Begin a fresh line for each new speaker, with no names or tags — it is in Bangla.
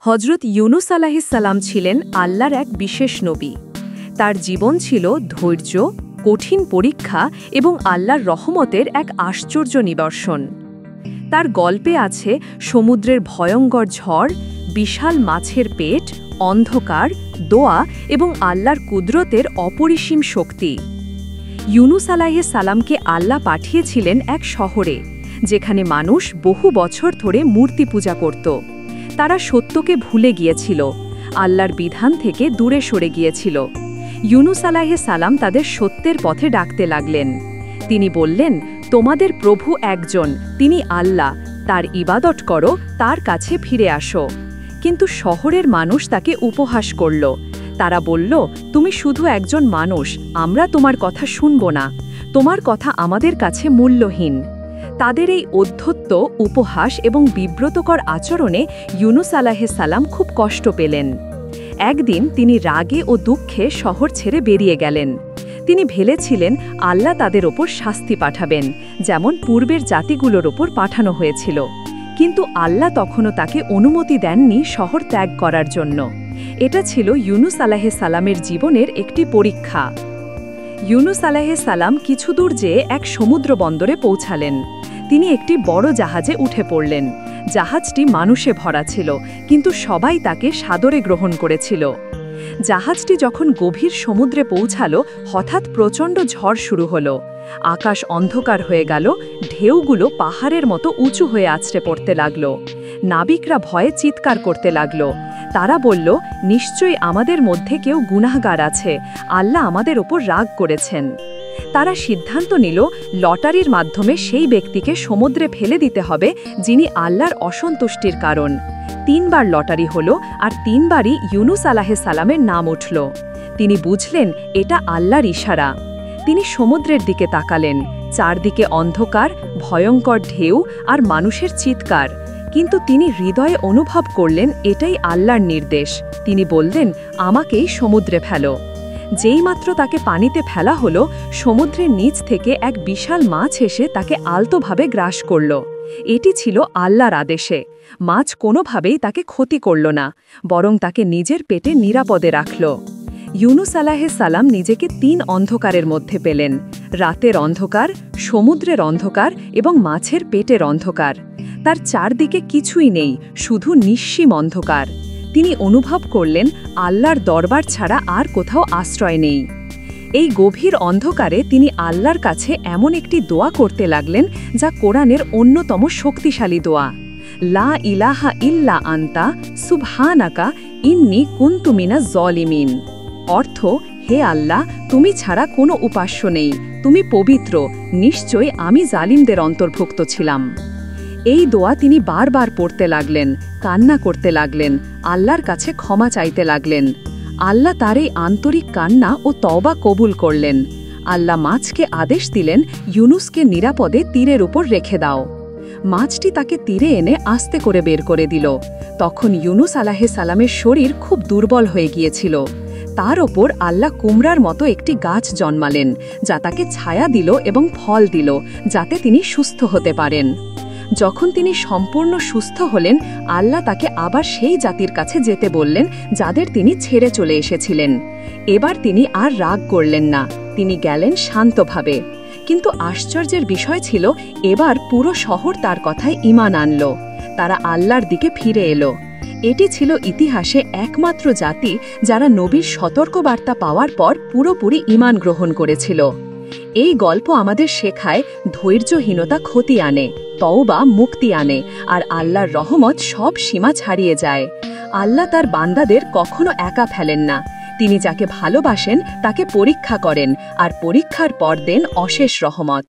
হজরত ইউনুস আলাইহিস সালাম ছিলেন আল্লাহর এক বিশেষ নবী। তার জীবন ছিল ধৈর্য, কঠিন পরীক্ষা এবং আল্লাহর রহমতের এক আশ্চর্য নিদর্শন। তার গল্পে আছে সমুদ্রের ভয়ঙ্কর ঝড়, বিশাল মাছের পেট, অন্ধকার, দোয়া এবং আল্লাহর কুদরতের অপরিসীম শক্তি। ইউনুস আলাইহিস সালামকে আল্লাহ পাঠিয়েছিলেন এক শহরে, যেখানে মানুষ বহু বছর ধরে মূর্তি পূজা করত। তারা সত্যকে ভুলে গিয়েছিল, আল্লাহর বিধান থেকে দূরে সরে গিয়েছিল। ইউনুস আলাইহিস সালাম তাদের সত্যের পথে ডাকতে লাগলেন। তিনি বললেন, তোমাদের প্রভু একজন, তিনি আল্লাহ, তার ইবাদত করো, তার কাছে ফিরে আসো। কিন্তু শহরের মানুষ তাকে উপহাস করল। তারা বলল, তুমি শুধু একজন মানুষ, আমরা তোমার কথা শুনব না, তোমার কথা আমাদের কাছে মূল্যহীন। তাদের এই অধ্যত্ত, উপহাস এবং বিব্রতকর আচরণে ইউনুস আলাইহিস সালাম খুব কষ্ট পেলেন। একদিন তিনি রাগে ও দুঃখে শহর ছেড়ে বেরিয়ে গেলেন। তিনি ভেবেছিলেন আল্লাহ তাদের ওপর শাস্তি পাঠাবেন, যেমন পূর্বের জাতিগুলোর ওপর পাঠানো হয়েছিল। কিন্তু আল্লাহ তখনও তাকে অনুমতি দেননি শহর ত্যাগ করার জন্য। এটা ছিল ইউনুস আলাইহিস সালামের জীবনের একটি পরীক্ষা। ইউনুস আলাইহিস সালাম কিছু দূর যেয়ে এক সমুদ্র বন্দরে পৌঁছালেন। তিনি একটি বড় জাহাজে উঠে পড়লেন। জাহাজটি মানুষে ভরা ছিল, কিন্তু সবাই তাকে সাদরে গ্রহণ করেছিল। জাহাজটি যখন গভীর সমুদ্রে পৌঁছালো, হঠাৎ প্রচণ্ড ঝড় শুরু হলো। আকাশ অন্ধকার হয়ে গেল, ঢেউগুলো পাহাড়ের মতো উঁচু হয়ে আছড়ে পড়তে লাগল। নাবিকরা ভয়ে চিৎকার করতে লাগল। তারা বলল, নিশ্চয়ই আমাদের মধ্যে কেউ গুনাহগার আছে, আল্লাহ আমাদের ওপর রাগ করেছেন। তারা সিদ্ধান্ত নিল, লটারির মাধ্যমে সেই ব্যক্তিকে সমুদ্রে ফেলে দিতে হবে যিনি আল্লাহর অসন্তুষ্টির কারণ। 3 বার লটারি হলো, আর 3 বারই ইউনুস আলাইহিস সালামের নাম উঠল। তিনি বুঝলেন এটা আল্লাহর ইশারা। তিনি সমুদ্রের দিকে তাকালেন। চারদিকে অন্ধকার, ভয়ঙ্কর ঢেউ আর মানুষের চিৎকার। কিন্তু তিনি হৃদয়ে অনুভব করলেন এটাই আল্লাহর নির্দেশ। তিনি বললেন, আমাকেই সমুদ্রে ফেলো। যেইমাত্র তাকে পানিতে ফেলা হলো, সমুদ্রের নিচ থেকে এক বিশাল মাছ এসে তাকে আলতোভাবে গ্রাস করল। এটি ছিল আল্লাহর আদেশে। মাছ কোনোভাবেই তাকে ক্ষতি করল না, বরং তাকে নিজের পেটে নিরাপদে রাখল। ইউনুস আলাইহিস সালাম নিজেকে 3 অন্ধকারের মধ্যে পেলেন: রাতের অন্ধকার, সমুদ্রের অন্ধকার এবং মাছের পেটের অন্ধকার। তার চারদিকে কিছুই নেই, শুধু নিঃসীম অন্ধকার। তিনি অনুভব করলেন আল্লাহর দরবার ছাড়া আর কোথাও আশ্রয় নেই। এই গভীর অন্ধকারে তিনি আল্লাহর কাছে এমন একটি দোয়া করতে লাগলেন, যা কোরআনের অন্যতম শক্তিশালী দোয়া: লা ইলাহা ইল্লা আনতা সুবহানাকা ইন্নী কুনতু মিনাজ জালিমিন। অর্থ, হে আল্লাহ, তুমি ছাড়া কোনো উপাস্য নেই, তুমি পবিত্র, নিশ্চয়ই আমি জালিমদের অন্তর্ভুক্ত ছিলাম। এই দোয়া তিনি বারবার পড়তে লাগলেন, কান্না করতে লাগলেন, আল্লাহর কাছে ক্ষমা চাইতে লাগলেন। আল্লাহ তার এই আন্তরিক কান্না ও তওবা কবুল করলেন। আল্লাহ মাছকে আদেশ দিলেন, ইউনুসকে নিরাপদে তীরের উপর রেখে দাও। মাছটি তাকে তীরে এনে আস্তে করে বের করে দিল। তখন ইউনুস আলাইহিস সালামের শরীর খুব দুর্বল হয়ে গিয়েছিল। তার ওপর আল্লাহ কুমড়ার মতো একটি গাছ জন্মালেন, যা তাকে ছায়া দিল এবং ফল দিল, যাতে তিনি সুস্থ হতে পারেন। যখন তিনি সম্পূর্ণ সুস্থ হলেন, আল্লাহ তাকে আবার সেই জাতির কাছে যেতে বললেন যাদের তিনি ছেড়ে চলে এসেছিলেন। এবার তিনি আর রাগ করলেন না, তিনি গেলেন শান্তভাবে। কিন্তু আশ্চর্যের বিষয় ছিল, এবার পুরো শহর তার কথায় ঈমান আনল। তারা আল্লাহর দিকে ফিরে এলো। এটি ছিল ইতিহাসে একমাত্র জাতি যারা নবীর সতর্কবার্তা পাওয়ার পর পুরোপুরি ঈমান গ্রহণ করেছিল। এই গল্প আমাদের শেখায়, ধৈর্যহীনতা ক্ষতি আনে, তওবা মুক্তি আনে, আর আল্লাহর রহমত সব সীমা ছাড়িয়ে যায়। আল্লাহ তার বান্দাদের কখনো একা ফেলেন না। তিনি যাকে ভালোবাসেন তাকে পরীক্ষা করেন, আর পরীক্ষার পর দেন অশেষ রহমত।